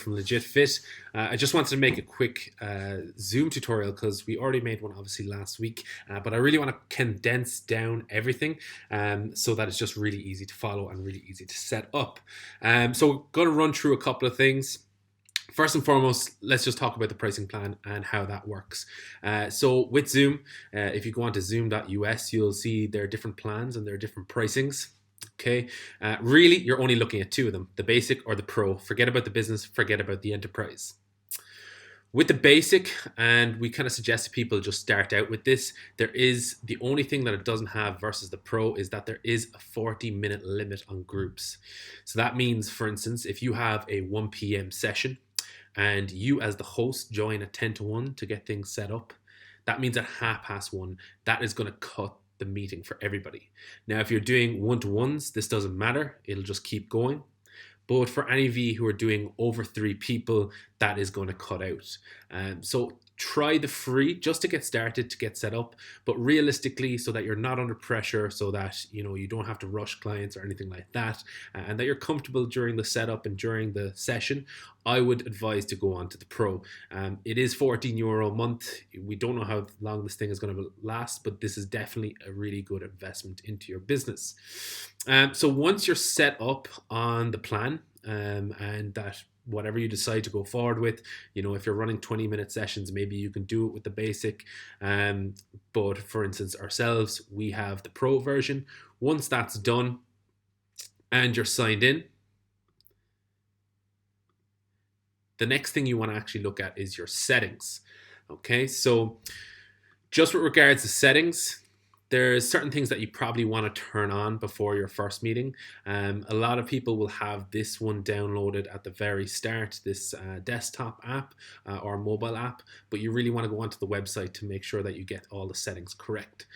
from Legit Fit. I just wanted to make a quick Zoom tutorial because we already made one obviously last week, but I really want to condense down everything so that it's just really easy to follow and really easy to set up. So we're going to run through a couple of things. First and foremost, let's just talk about the pricing plan and how that works. So with Zoom, if you go on to zoom.us, you'll see there are different plans and there are different pricings. Okay, really, you're only looking at two of them, the basic or the pro. Forget about the business, forget about the enterprise. With the basic, and we kind of suggest to people just start out with this, there is the only thing that it doesn't have versus the pro is that there is a 40-minute limit on groups. So that means, for instance, if you have a 1 p.m. session and you as the host join at 10 to 1 to get things set up, that means at 1:30, that is going to cut the meeting for everybody. Now, if you're doing one-to-ones, this doesn't matter. It'll just keep going. But for any of you who are doing over 3 people, that is going to cut out. So try the free just to get started, to get set up, but realistically so that you're not under pressure, so that you don't have to rush clients or anything like that, and that you're comfortable during the setup and during the session, I would advise to go on to the pro. It is €14 a month. We don't know how long this thing is going to last, but this is definitely a really good investment into your business. So once you're set up on the plan, and that whatever you decide to go forward with, if you're running 20-minute sessions, maybe you can do it with the basic. But for instance, ourselves, we have the pro version. Once that's done and you're signed in, the next thing you want to actually look at is your settings. Okay, so just with regards to settings, there's certain things that you probably want to turn on before your first meeting. A lot of people will have this one downloaded at the very start, this desktop app or mobile app, but you really want to go onto the website to make sure that you get all the settings correct.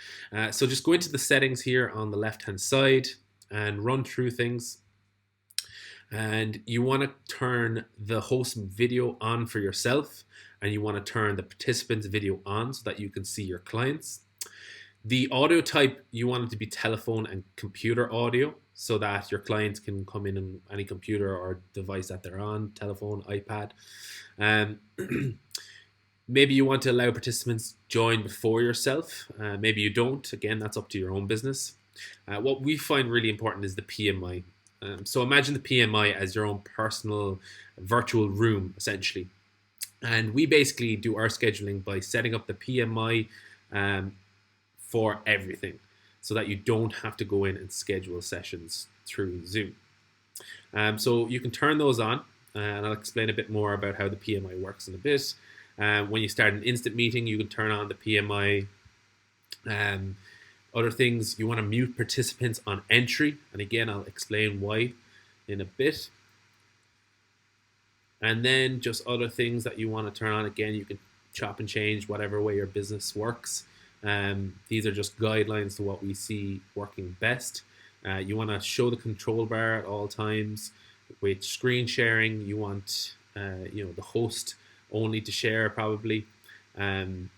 So just go into the settings here on the left-hand side and run through things. And you want to turn the host video on for yourself, and you want to turn the participants video on so that you can see your clients. The audio type, you want it to be telephone and computer audio so that your clients can come in on any computer or device that they're on, telephone, iPad. Maybe you want to allow participants join before yourself. Maybe you don't. Again, that's up to your own business. What we find really important is the PMI. So imagine the PMI as your own personal virtual room, essentially. And we basically do our scheduling by setting up the PMI for everything so that you don't have to go in and schedule sessions through Zoom. So you can turn those on, and I'll explain a bit more about how the PMI works in a bit. When you start an instant meeting, you can turn on the PMI. Other things, you want to mute participants on entry, and again, I'll explain why in a bit. And then just other things that you want to turn on, again, you can chop and change whatever way your business works. These are just guidelines to what we see working best. You want to show the control bar at all times. With screen sharing, you want the host only to share probably. Then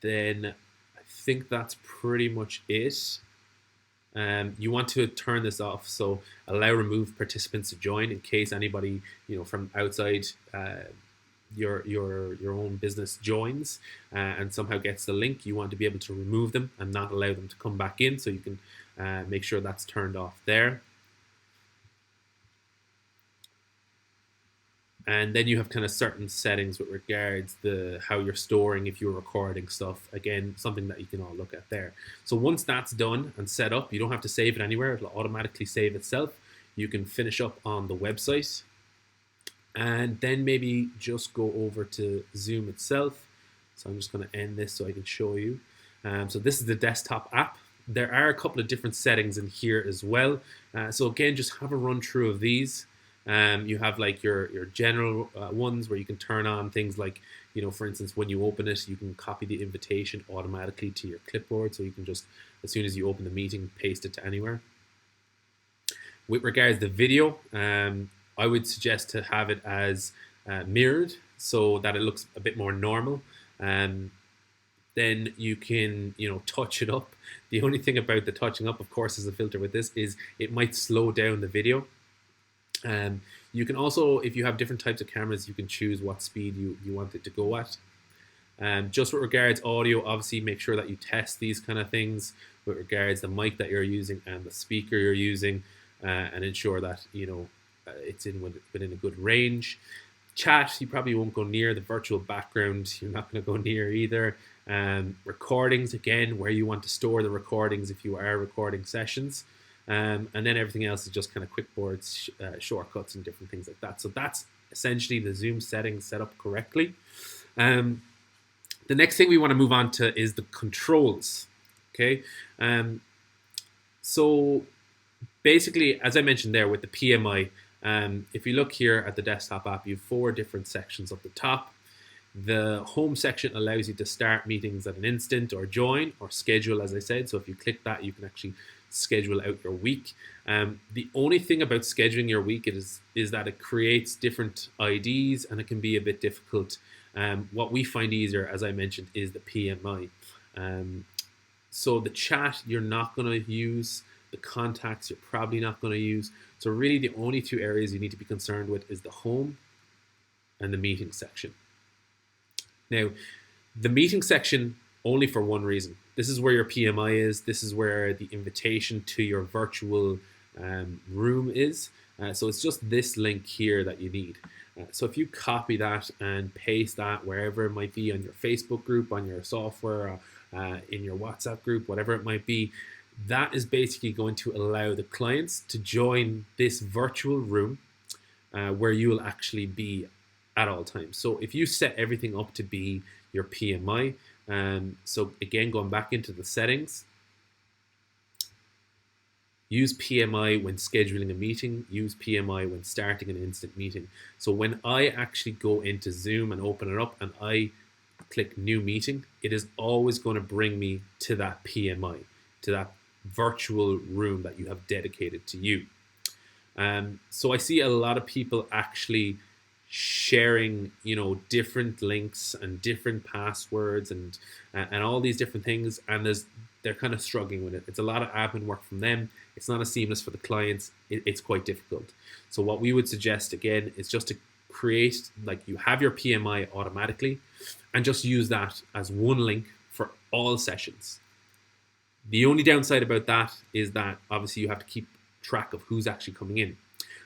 I think that's pretty much it. You want to turn this off, so allow remove participants to join in case anybody from outside your own business joins and somehow gets the link. You want to be able to remove them and not allow them to come back in, so you can make sure that's turned off there. And then you have kind of certain settings with regards to how you're storing if you're recording stuff. Again, something that you can all look at there. So once that's done and set up, you don't have to save it anywhere. It'll automatically save itself. You can finish up on the website. And then maybe just go over to Zoom itself. So I'm just going to end this so I can show you. So this is the desktop app. There are a couple of different settings in here as well. So again, just have a run through of these. You have like your general ones where you can turn on things like, for instance, when you open it, you can copy the invitation automatically to your clipboard. So you can just, as soon as you open the meeting, paste it to anywhere. With regards to video, I would suggest to have it as mirrored so that it looks a bit more normal. Then you can, touch it up. The only thing about the touching up, of course, as a filter with this is it might slow down the video. You can also, if you have different types of cameras, you can choose what speed you want it to go at. Just with regards audio, obviously make sure that you test these kind of things with regards the mic that you're using and the speaker you're using, and ensure that it's within a good range. Chat, you probably won't go near. The virtual background, you're not going to go near either. Recordings, again, where you want to store the recordings if you are recording sessions. And then everything else is just kind of quick boards, shortcuts, and different things like that. So that's essentially the Zoom settings set up correctly. The next thing we want to move on to is the controls. Okay. So basically, as I mentioned there with the PMI, if you look here at the desktop app, you have 4 different sections up the top. The home section allows you to start meetings at an instant or join or schedule, as I said. So if you click that, you can actually schedule out your week. The only thing about scheduling your week is that it creates different IDs and it can be a bit difficult. What we find easier, as I mentioned, is the PMI. So the chat you're not going to use, the contacts you're probably not going to use. So really the only 2 areas you need to be concerned with is the home and the meeting section. Now, the meeting section only for one reason. This is where your PMI is. This is where the invitation to your virtual room is. So it's just this link here that you need. So if you copy that and paste that wherever it might be, on your Facebook group, on your software, in your WhatsApp group, whatever it might be, that is basically going to allow the clients to join this virtual room where you will actually be at all times. So if you set everything up to be your PMI, so again, going back into the settings, use PMI when scheduling a meeting, use PMI when starting an instant meeting. So when I actually go into Zoom and open it up and I click new meeting, it is always going to bring me to that PMI, to that virtual room that you have dedicated to you. So I see a lot of people actually sharing, different links and different passwords and all these different things, and they're kind of struggling with it. It's a lot of admin work from them. It's not as seamless for the clients. It's quite difficult. So what we would suggest again is just to create, like, you have your PMI automatically and just use that as one link for all sessions. The only downside about that is that obviously you have to keep track of who's actually coming in.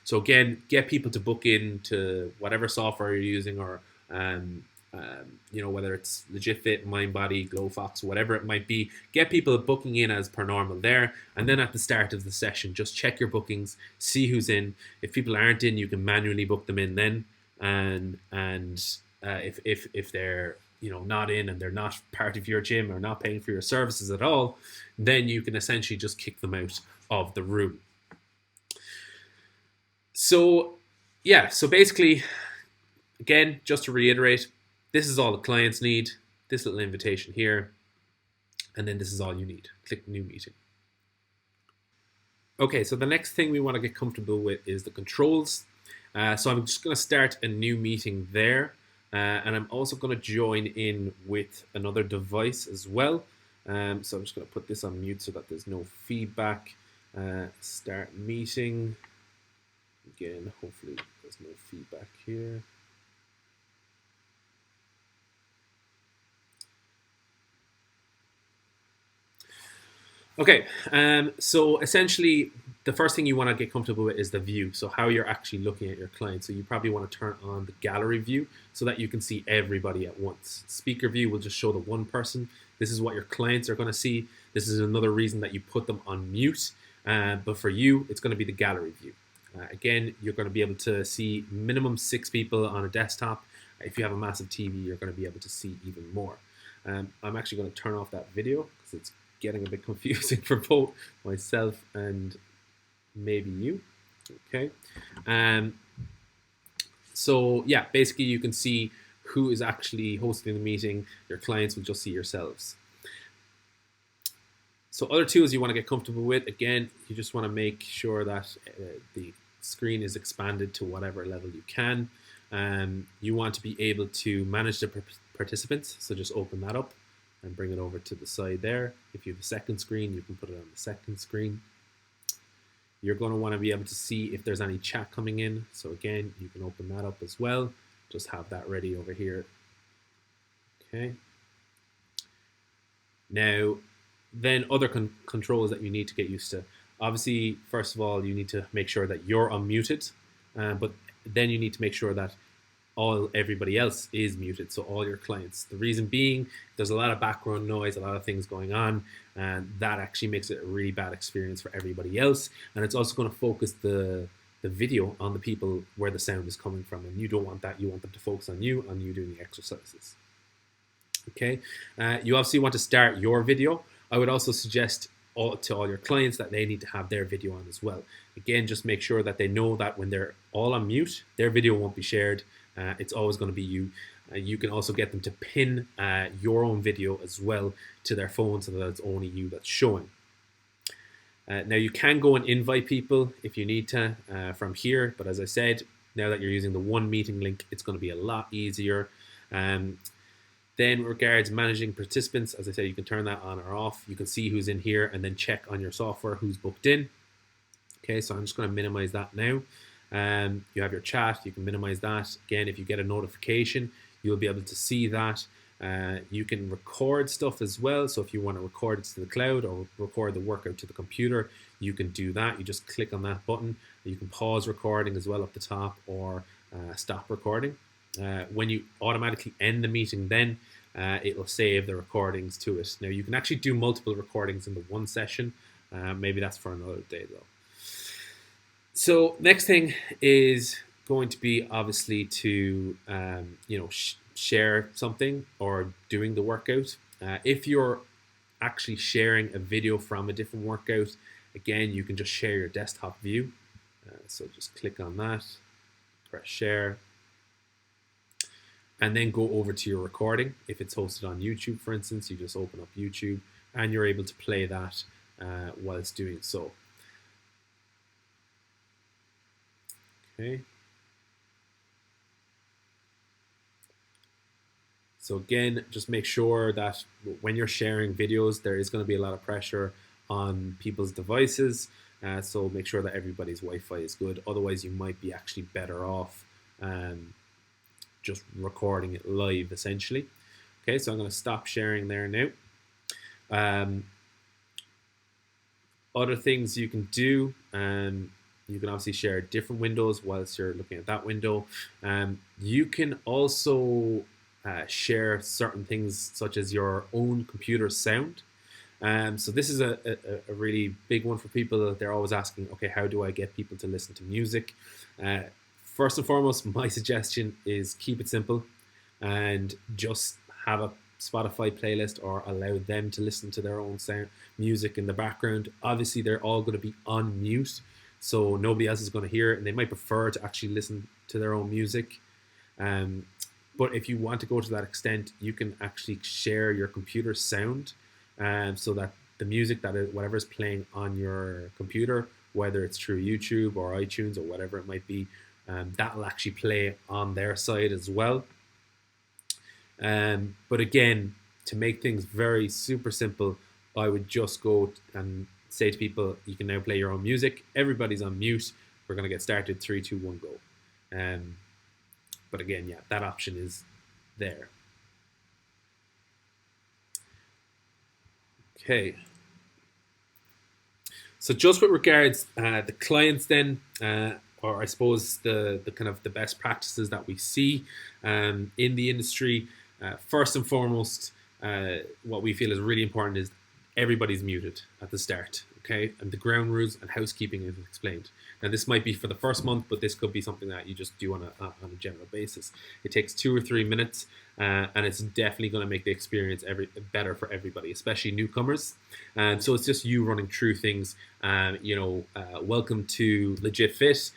So again, get people to book in to whatever software you're using, or whether it's LegitFit, MindBody, GlowFox, whatever it might be. Get people booking in as per normal there, and then at the start of the session, just check your bookings, see who's in. If people aren't in, you can manually book them in then, and if they're not in and they're not part of your gym or not paying for your services at all, then you can essentially just kick them out of the room. So basically, again, just to reiterate, this is all the clients need, this little invitation here, and then this is all you need. Click new meeting. Okay, so the next thing we want to get comfortable with is the controls. So I'm just going to start a new meeting there, and I'm also going to join in with another device as well. So I'm just going to put this on mute so that there's no feedback. Start meeting. Again, hopefully there's no feedback here. Okay, so essentially the first thing you want to get comfortable with is the view. So how you're actually looking at your client. So you probably want to turn on the gallery view so that you can see everybody at once. Speaker view will just show the one person. This is what your clients are going to see. This is another reason that you put them on mute. But for you, it's going to be the gallery view. Again, you're going to be able to see minimum 6 people on a desktop. If you have a massive TV, you're going to be able to see even more. I'm actually going to turn off that video because it's getting a bit confusing for both myself and maybe you. Okay. So yeah, basically you can see who is actually hosting the meeting. Your clients will just see yourselves. So other tools you want to get comfortable with, again, you just want to make sure that the screen is expanded to whatever level you can. You want to be able to manage the participants, so just open that up and bring it over to the side there. If you have a second screen, you can put it on the second screen. You're going to want to be able to see if there's any chat coming in. So again, you can open that up as well. Just have that ready over here. Okay. Now, then other controls that you need to get used to. Obviously, first of all, you need to make sure that you're unmuted, but then you need to make sure that everybody else is muted, so all your clients. The reason being, there's a lot of background noise, a lot of things going on, and that actually makes it a really bad experience for everybody else. And it's also going to focus the video on the people where the sound is coming from, and you don't want that. You want them to focus on you doing the exercises. Okay, you obviously want to start your video. I would also suggest to all your clients that they need to have their video on as well. Again, just make sure that they know that when they're all on mute, their video won't be shared. It's always going to be you. You can also get them to pin your own video as well to their phone so that it's only you that's showing. Now you can go and invite people if you need to from here, but as I said, now that you're using the one meeting link, it's going to be a lot easier. Then regards managing participants, as I said, you can turn that on or off. You can see who's in here and then check on your software who's booked in. Okay, so I'm just going to minimize that now. You have your chat, you can minimize that. Again, if you get a notification, you'll be able to see that. You can record stuff as well. So if you want to record it to the cloud or record the workout to the computer, you can do that. You just click on that button. You can pause recording as well up the top or stop recording. When you automatically end the meeting, then it will save the recordings to it. Now you can actually do multiple recordings in the one session. Maybe that's for another day though. So next thing is going to be obviously to share something or doing the workout. If you're actually sharing a video from a different workout, again you can just share your desktop view. So just click on that, press share, and then go over to your recording. If it's hosted on YouTube, for instance, you just open up YouTube and you're able to play that whilst doing so. Okay. So again, just make sure that when you're sharing videos, there is going to be a lot of pressure on people's devices. So make sure that everybody's Wi-Fi is good. Otherwise, you might be actually better off just recording it live, essentially. Okay, so I'm going to stop sharing there now. Other things you can do, you can obviously share different windows whilst you're looking at that window. You can also share certain things such as your own computer sound. So this is a really big one for people. They're always asking, okay, how do I get people to listen to music? First and foremost, my suggestion is keep it simple and just have a Spotify playlist or allow them to listen to their own sound music in the background. Obviously, they're all going to be on mute, so nobody else is going to hear it, and they might prefer to actually listen to their own music. But if you want to go to that extent, you can actually share your computer sound so that the music whatever is playing on your computer, whether it's through YouTube or iTunes or whatever it might be, that will actually play on their side as well. But again, to make things very super simple, I would just go and say to people, you can now play your own music. Everybody's on mute. We're going to get started. 3, 2, 1, go. But again, yeah, that option is there. Okay. So just with regards the clients then, or I suppose the kind of the best practices that we see in the industry, first and foremost, what we feel is really important is everybody's muted at the start, okay? And the ground rules and housekeeping is explained. Now, this might be for the first month, but this could be something that you just do on a general basis. It takes 2 or 3 minutes, and it's definitely going to make the experience better for everybody, especially newcomers. And so it's just you running through things. Welcome to Legit Fit.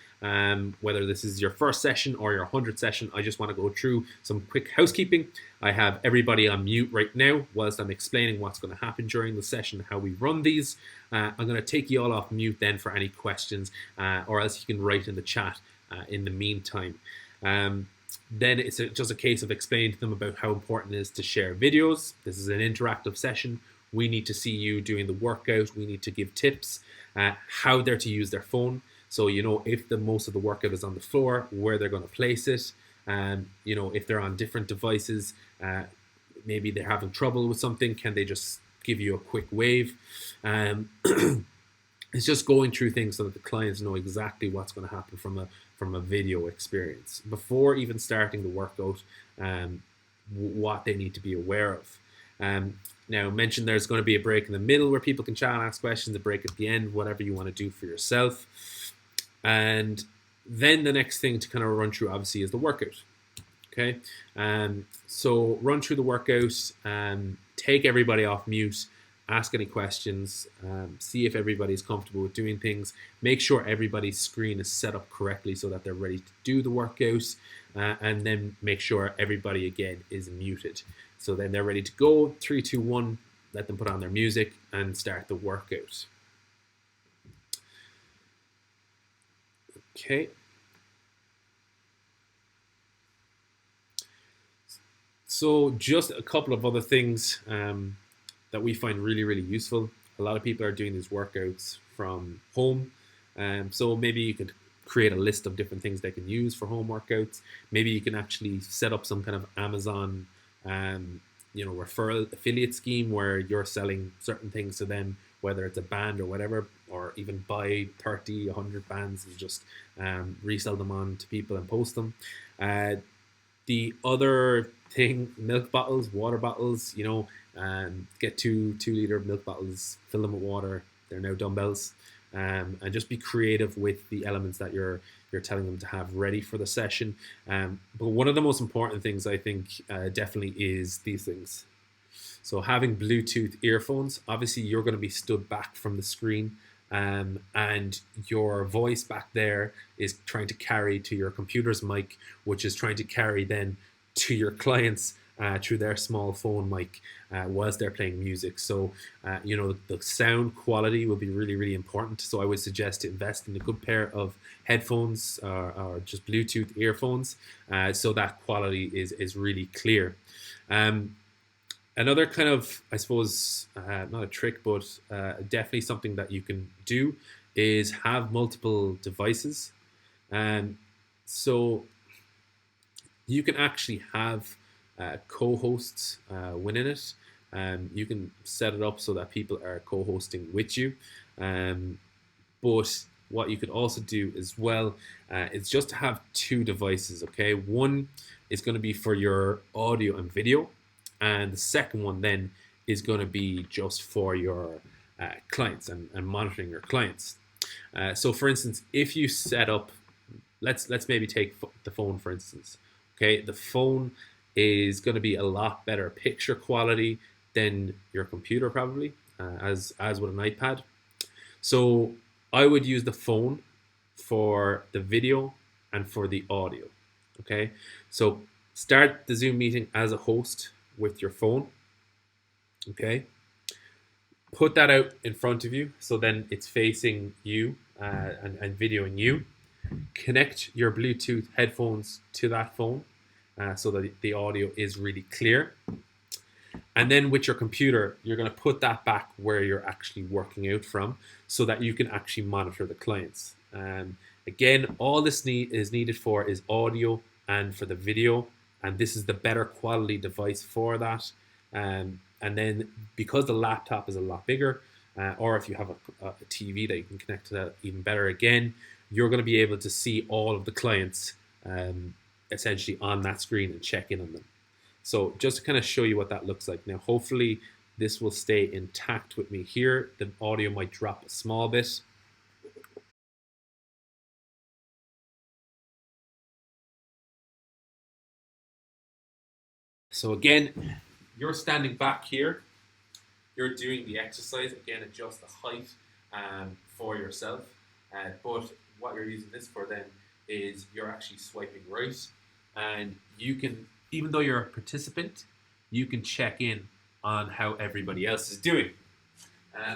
Whether this is your first session or your 100th session, I just want to go through some quick housekeeping. I have everybody on mute right now whilst I'm explaining what's going to happen during the session, how we run these. I'm going to take you all off mute then for any questions, or else you can write in the chat in the meantime. Then it's just a case of explaining to them about how important it is to share videos. This is an interactive session We need to see you doing the workout. We need to give tips, how they're to use their phone. So, if the most of the workout is on the floor, where they're going to place it. If they're on different devices, maybe they're having trouble with something, can they just give you a quick wave? It's just going through things so that the clients know exactly what's going to happen from a video experience before even starting the workout, what they need to be aware of. Now, mention there's going to be a break in the middle where people can chat and ask questions, a break at the end, whatever you want to do for yourself. And then the next thing to kind of run through, obviously, is the workout. Okay, so run through the workout, take everybody off mute, ask any questions, see if everybody's comfortable with doing things, make sure everybody's screen is set up correctly so that they're ready to do the workout, and then make sure everybody, again, is muted. So then they're ready to go, 3, 2, 1, let them put on their music and start the workout. Okay. So just a couple of other things that we find really, really useful. A lot of people are doing these workouts from home. So maybe you could create a list of different things they can use for home workouts. Maybe you can actually set up some kind of Amazon referral affiliate scheme where you're selling certain things to them, whether it's a band or whatever, or even buy 30, 100 bands and just resell them on to people and post them. The other thing, milk bottles, water bottles, get 2-liter milk bottles, fill them with water. They're now dumbbells. And just be creative with the elements that you're telling them to have ready for the session. But one of the most important things, I think, definitely is these things. So having Bluetooth earphones, obviously you're going to be stood back from the screen, and your voice back there is trying to carry to your computer's mic, which is trying to carry then to your clients through their small phone mic whilst they're playing music. So, the sound quality will be really, really important. So I would suggest to invest in a good pair of headphones or just Bluetooth earphones so that quality is really clear. Another kind of, I suppose, not a trick, but definitely something that you can do is have multiple devices. So you can actually have co-hosts within it. You can set it up so that people are co-hosting with you. But what you could also do as well is just to have 2 devices, okay? One is going to be for your audio and video, and the second one then is going to be just for your clients and monitoring your clients. So for instance, if you set up, let's maybe take the phone for instance. Okay, the phone is going to be a lot better picture quality than your computer probably, as with an iPad. So I would use the phone for the video and for the audio. Okay, so start the Zoom meeting as a host with your phone. Okay, put that out in front of you so then it's facing you and videoing you. Connect your Bluetooth headphones to that phone so that the audio is really clear. And then with your computer, you're going to put that back where you're actually working out from so that you can actually monitor the clients. Again, all this is needed for is audio and for the video. And this is the better quality device for that. And then because the laptop is a lot bigger, or if you have a TV that you can connect to that even better again, you're going to be able to see all of the clients essentially on that screen and check in on them. So just to kind of show you what that looks like. Now, hopefully this will stay intact with me here. The audio might drop a small bit. So again, you're standing back here. You're doing the exercise. Again, adjust the height for yourself. But what you're using this for then is you're actually swiping right. And you can, even though you're a participant, you can check in on how everybody else is doing.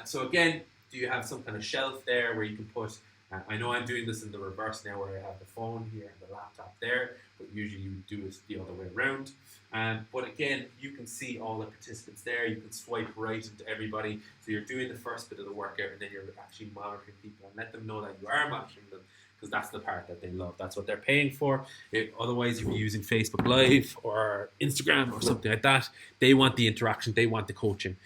So again, do you have some kind of shelf there where you can put I know I'm doing this in the reverse now, where I have the phone here and the laptop there, but usually you do it the other way around. But again, you can see all the participants there. You can swipe right into everybody. So you're doing the first bit of the workout, and then you're actually monitoring people and let them know that you are monitoring them, because that's the part that they love. That's what they're paying for. Otherwise, you'd be using Facebook Live or Instagram or something like that. They want the interaction. They want the coaching.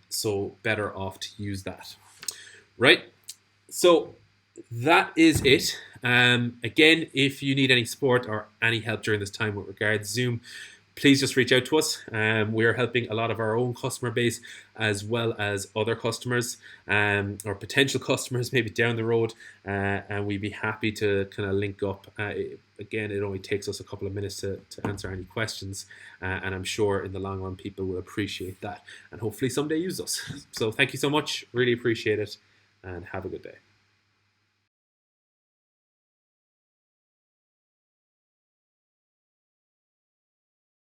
So better off to use that. Right? So that is it. Again, if you need any support or any help during this time with regards Zoom, please just reach out to us. We're helping a lot of our own customer base as well as other customers or potential customers maybe down the road, and we'd be happy to kind of link up. Again, it only takes us a couple of minutes to answer any questions, and I'm sure in the long run people will appreciate that and hopefully someday use us. So thank you so much, really appreciate it, and have a good day.